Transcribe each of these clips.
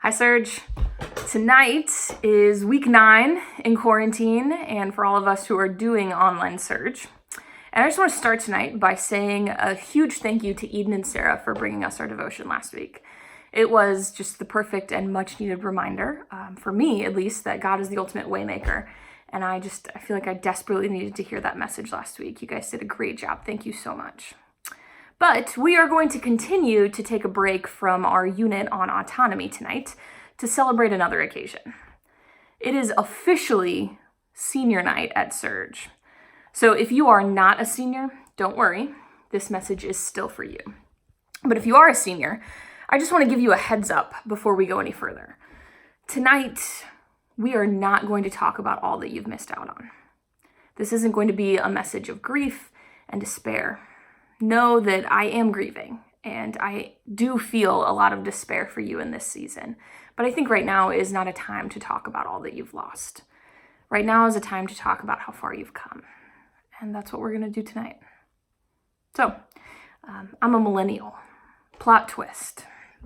Hi, Serge. Tonight is week 9 in quarantine, and for all of us who are doing online Serge. And I just want to start tonight by saying a huge thank you to Eden and Sarah for bringing us our devotion last week. It was just the perfect and much needed reminder, for me at least, that God is the ultimate waymaker. And I feel like I desperately needed to hear that message last week. You guys did a great job. Thank you so much. But we are going to continue to take a break from our unit on autonomy tonight to celebrate another occasion. It is officially senior night at Serge. So if you are not a senior, don't worry, this message is still for you. But if you are a senior, I just want to give you a heads up before we go any further. Tonight, we are not going to talk about all that you've missed out on. This isn't going to be a message of grief and despair. Know that I am grieving, and I do feel a lot of despair for you in this season. But I think right now is not a time to talk about all that you've lost. Right now is a time to talk about how far you've come. And that's what we're going to do tonight. So, I'm a millennial. Plot twist.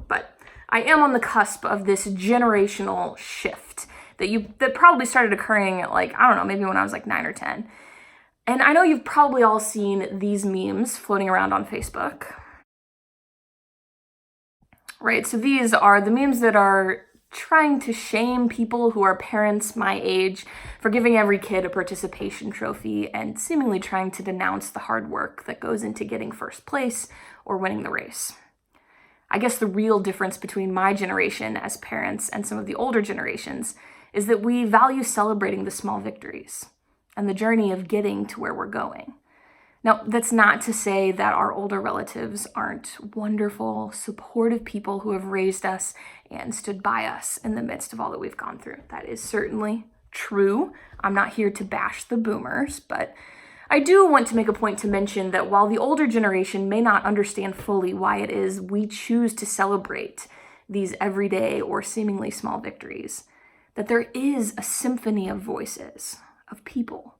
But I am on the cusp of this generational shift that probably started occurring maybe when I was 9 or 10. And I know you've probably all seen these memes floating around on Facebook. Right, so these are the memes that are trying to shame people who are parents my age for giving every kid a participation trophy and seemingly trying to denounce the hard work that goes into getting first place or winning the race. I guess the real difference between my generation as parents and some of the older generations is that we value celebrating the small victories and the journey of getting to where we're going. Now, that's not to say that our older relatives aren't wonderful, supportive people who have raised us and stood by us in the midst of all that we've gone through. That is certainly true. I'm not here to bash the boomers, but I do want to make a point to mention that while the older generation may not understand fully why it is we choose to celebrate these everyday or seemingly small victories, that there is a symphony of voices, of people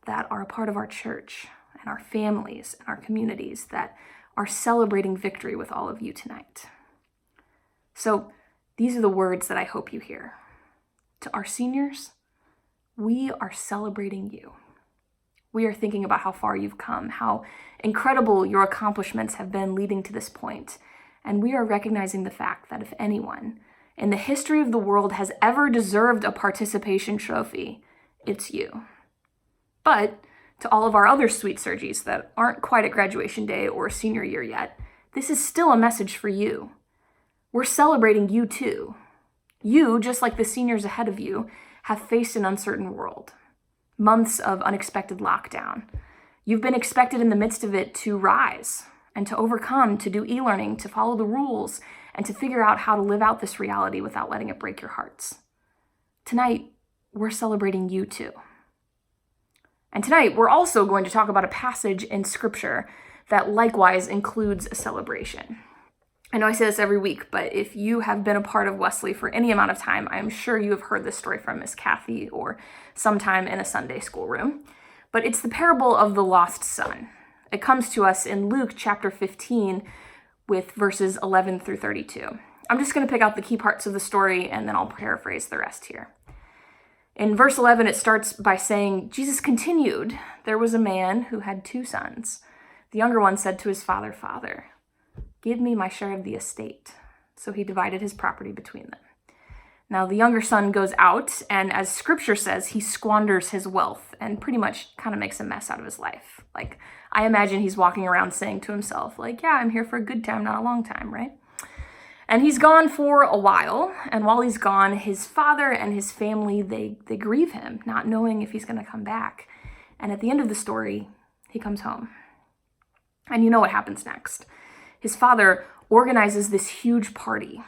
that are a part of our church and our families and our communities that are celebrating victory with all of you tonight. So these are the words that I hope you hear. To our seniors, we are celebrating you. We are thinking about how far you've come, how incredible your accomplishments have been leading to this point. And we are recognizing the fact that if anyone in the history of the world has ever deserved a participation trophy, it's you. But to all of our other sweet Sergies that aren't quite at graduation day or senior year yet, this is still a message for you. We're celebrating you too. You, just like the seniors ahead of you, have faced an uncertain world. Months of unexpected lockdown. You've been expected in the midst of it to rise and to overcome, to do e-learning, to follow the rules, and to figure out how to live out this reality without letting it break your hearts. Tonight, we're celebrating you too. And tonight, we're also going to talk about a passage in Scripture that likewise includes a celebration. I know I say this every week, but if you have been a part of Wesley for any amount of time, I'm sure you have heard this story from Miss Kathy or sometime in a Sunday school room. But it's the parable of the lost son. It comes to us in Luke chapter 15 with verses 11 through 32. I'm just going to pick out the key parts of the story and then I'll paraphrase the rest here. In verse 11, it starts by saying, Jesus continued, there was a man who had 2 sons. The younger one said to his father, Father, give me my share of the estate. So he divided his property between them. Now the younger son goes out, and as Scripture says, he squanders his wealth and pretty much kind of makes a mess out of his life. I imagine he's walking around saying to himself, yeah, I'm here for a good time, not a long time, right? And he's gone for a while, and while he's gone, his father and his family, they grieve him, not knowing if he's going to come back. And at the end of the story, he comes home. And you know what happens next. His father organizes this huge party.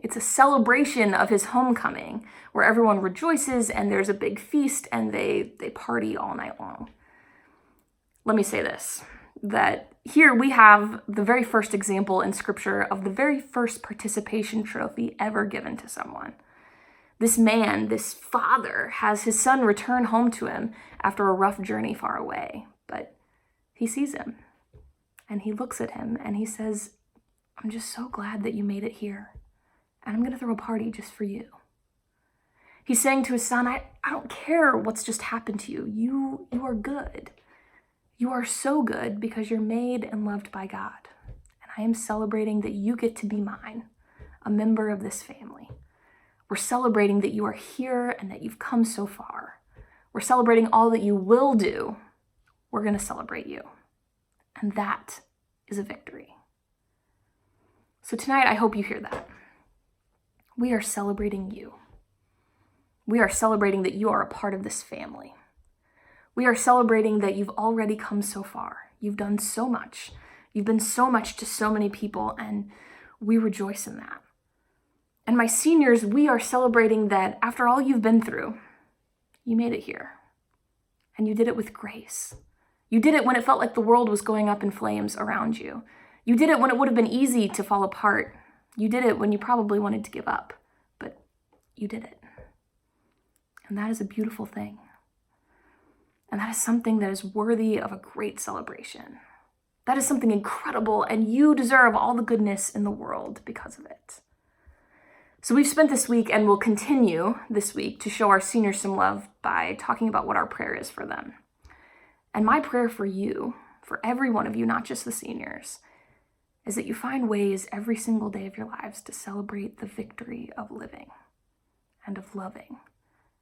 It's a celebration of his homecoming, where everyone rejoices, and there's a big feast, and they party all night long. Let me say this, that here we have the very first example in Scripture of the very first participation trophy ever given to someone. This man, this father, has his son return home to him after a rough journey far away. But he sees him, and he looks at him, and he says, I'm just so glad that you made it here. and I'm going to throw a party just for you. He's saying to his son, I don't care what's just happened to you. You are good. You are so good because you're made and loved by God. And I am celebrating that you get to be mine, a member of this family. We're celebrating that you are here and that you've come so far. We're celebrating all that you will do. We're going to celebrate you. And that is a victory. So tonight, I hope you hear that. We are celebrating you. We are celebrating that you are a part of this family. We are celebrating that you've already come so far. You've done so much. You've been so much to so many people, and we rejoice in that. And my seniors, we are celebrating that after all you've been through, you made it here. And you did it with grace. You did it when it felt like the world was going up in flames around you. You did it when it would have been easy to fall apart. You did it when you probably wanted to give up, but you did it. And that is a beautiful thing. And that is something that is worthy of a great celebration. That is something incredible, and you deserve all the goodness in the world because of it. So we've spent this week and will continue this week to show our seniors some love by talking about what our prayer is for them. And my prayer for you, for every one of you, not just the seniors, is that you find ways every single day of your lives to celebrate the victory of living and of loving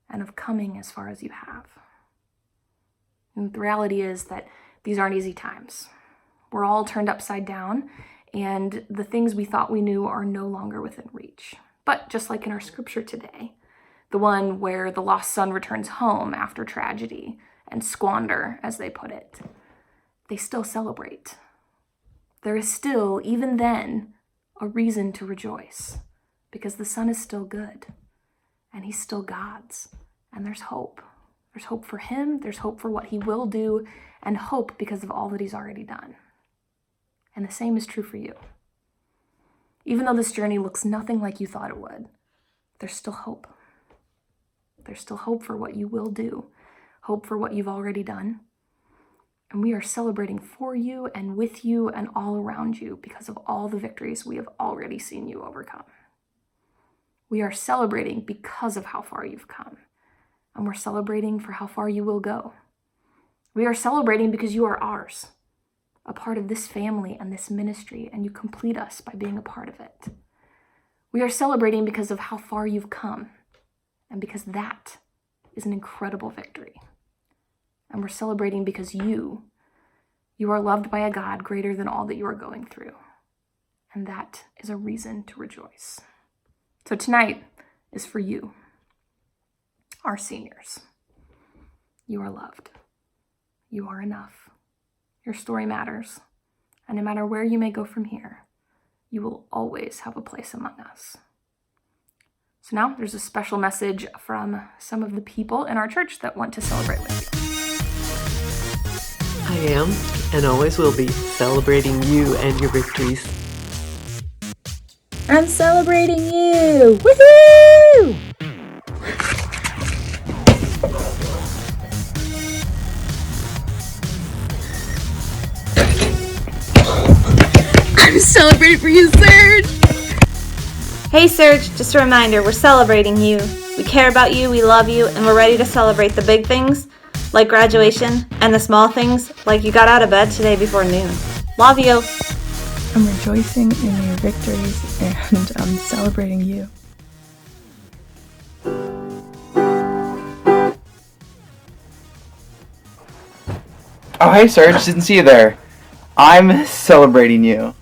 and of coming as far as you have. And the reality is that these aren't easy times. We're all turned upside down, and the things we thought we knew are no longer within reach. But just like in our scripture today, the one where the lost son returns home after tragedy and squander, as they put it, they still celebrate. There is still, even then, a reason to rejoice because the son is still good and he's still God's, and there's hope. There's hope for him, there's hope for what he will do, and hope because of all that he's already done. And the same is true for you. Even though this journey looks nothing like you thought it would, there's still hope. There's still hope for what you will do, hope for what you've already done. And we are celebrating for you and with you and all around you because of all the victories we have already seen you overcome. We are celebrating because of how far you've come. And we're celebrating for how far you will go. We are celebrating because you are ours, a part of this family and this ministry, and you complete us by being a part of it. We are celebrating because of how far you've come, and because that is an incredible victory. And we're celebrating because you are loved by a God greater than all that you are going through. And that is a reason to rejoice. So tonight is for you, our seniors. You are loved. You are enough. Your story matters. And no matter where you may go from here, you will always have a place among us. So now there's a special message from some of the people in our church that want to celebrate with you. I am, and always will be, celebrating you and your victories. I'm celebrating you! Woohoo! I'm celebrating for you, Serge! Hey Serge, just a reminder, we're celebrating you. We care about you, we love you, and we're ready to celebrate the big things, like graduation, and the small things, like you got out of bed today before noon. Love you! I'm rejoicing in your victories, and I'm celebrating you. Oh, hey Serge, didn't see you there. I'm celebrating you.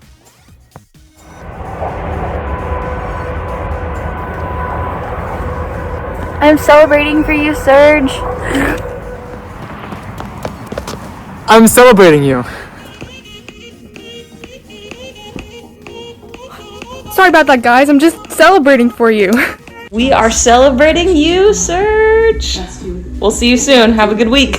I'm celebrating for you, Serge. I'm celebrating you. Sorry about that, guys. I'm just celebrating for you. We are celebrating you, Serge. We'll see you soon. Have a good week.